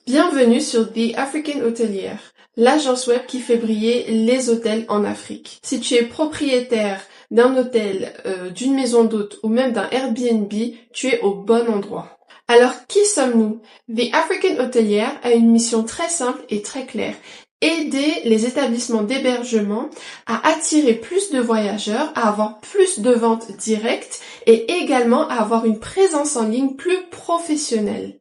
Bienvenue sur The African Hotelier, l'agence web qui fait briller les hôtels en Afrique. Si tu es propriétaire d'un hôtel, d'une maison d'hôtes ou même d'un Airbnb, tu es au bon endroit. Alors qui sommes-nous? The African Hotelier a une mission très simple et très claire. Aider les établissements d'hébergement à attirer plus de voyageurs, à avoir plus de ventes directes et également à avoir une présence en ligne plus professionnelle.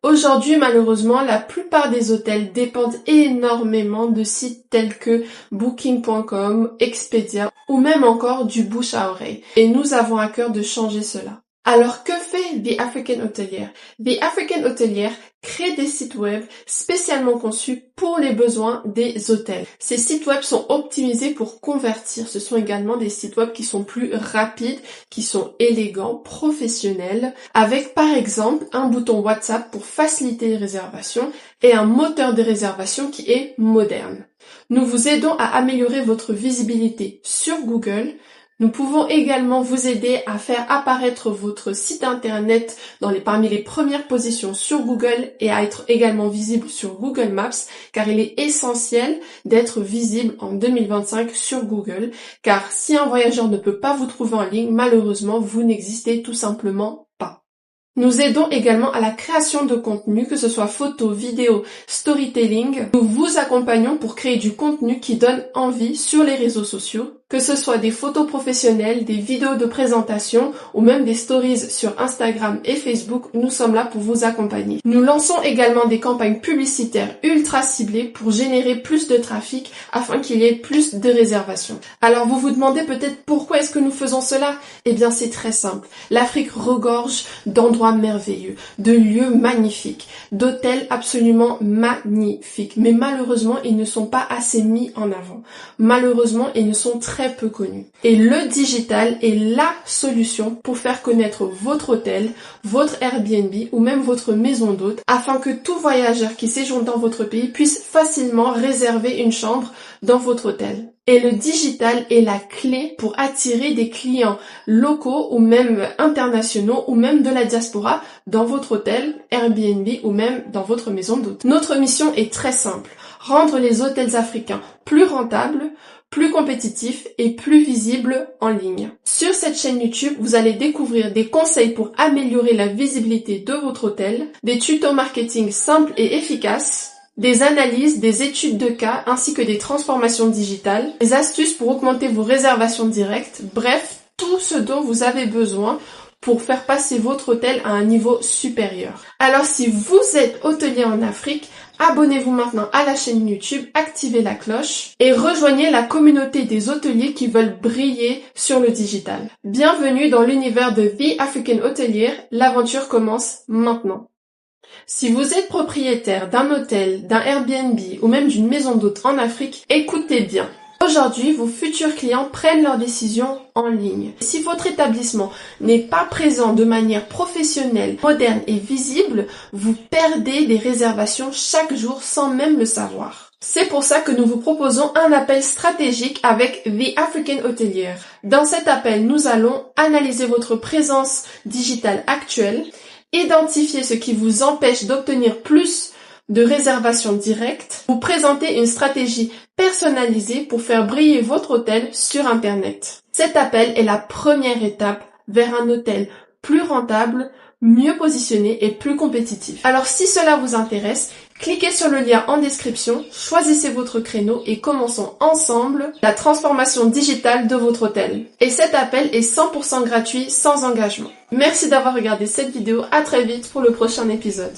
Aujourd'hui, malheureusement, la plupart des hôtels dépendent énormément de sites tels que Booking.com, Expedia ou même encore du bouche à oreille. Et nous avons à cœur de changer cela. Alors que fait The African Hotelier? The African Hotelier crée des sites web spécialement conçus pour les besoins des hôtels. Ces sites web sont optimisés pour convertir. Ce sont également des sites web qui sont plus rapides, qui sont élégants, professionnels, avec par exemple un bouton WhatsApp pour faciliter les réservations et un moteur de réservation qui est moderne. Nous vous aidons à améliorer votre visibilité sur Google. Nous pouvons également vous aider à faire apparaître votre site internet parmi les premières positions sur Google et à être également visible sur Google Maps, car il est essentiel d'être visible en 2025 sur Google, car si un voyageur ne peut pas vous trouver en ligne, malheureusement, vous n'existez tout simplement pas. Nous aidons également à la création de contenu, que ce soit photo, vidéo, storytelling. Nous vous accompagnons pour créer du contenu qui donne envie sur les réseaux sociaux, que ce soit des photos professionnelles, des vidéos de présentation ou même des stories sur Instagram et Facebook, nous sommes là pour vous accompagner. Nous lançons également des campagnes publicitaires ultra ciblées pour générer plus de trafic afin qu'il y ait plus de réservations. Alors vous vous demandez peut-être pourquoi est-ce que nous faisons cela? Eh bien c'est très simple. L'Afrique regorge d'endroits merveilleux, de lieux magnifiques, d'hôtels absolument magnifiques. Mais malheureusement, ils ne sont pas assez mis en avant. Malheureusement, ils ne sont très peu connus. Et le digital est la solution pour faire connaître votre hôtel, votre Airbnb ou même votre maison d'hôte afin que tout voyageur qui séjourne dans votre pays puisse facilement réserver une chambre dans votre hôtel. Et le digital est la clé pour attirer des clients locaux ou même internationaux ou même de la diaspora dans votre hôtel, Airbnb ou même dans votre maison d'hôte. Notre mission est très simple, rendre les hôtels africains plus rentables, plus compétitifs et plus visibles en ligne. Sur cette chaîne YouTube, vous allez découvrir des conseils pour améliorer la visibilité de votre hôtel, des tutos marketing simples et efficaces, des analyses, des études de cas ainsi que des transformations digitales, des astuces pour augmenter vos réservations directes, bref, tout ce dont vous avez besoin pour faire passer votre hôtel à un niveau supérieur. Alors si vous êtes hôtelier en Afrique, abonnez-vous maintenant à la chaîne YouTube, activez la cloche et rejoignez la communauté des hôteliers qui veulent briller sur le digital. Bienvenue dans l'univers de The African Hotelier, l'aventure commence maintenant. Si vous êtes propriétaire d'un hôtel, d'un Airbnb ou même d'une maison d'hôtes en Afrique, écoutez bien. Aujourd'hui, vos futurs clients prennent leurs décisions en ligne. Si votre établissement n'est pas présent de manière professionnelle, moderne et visible, vous perdez des réservations chaque jour sans même le savoir. C'est pour ça que nous vous proposons un appel stratégique avec The African Hotelier. Dans cet appel, nous allons analyser votre présence digitale actuelle, identifier ce qui vous empêche d'obtenir plus de réservations directes, vous présenter une stratégie personnalisée pour faire briller votre hôtel sur Internet. Cet appel est la première étape vers un hôtel plus rentable, mieux positionné et plus compétitif. Alors si cela vous intéresse, cliquez sur le lien en description, choisissez votre créneau et commençons ensemble la transformation digitale de votre hôtel. Et cet appel est 100% gratuit, sans engagement. Merci d'avoir regardé cette vidéo, à très vite pour le prochain épisode.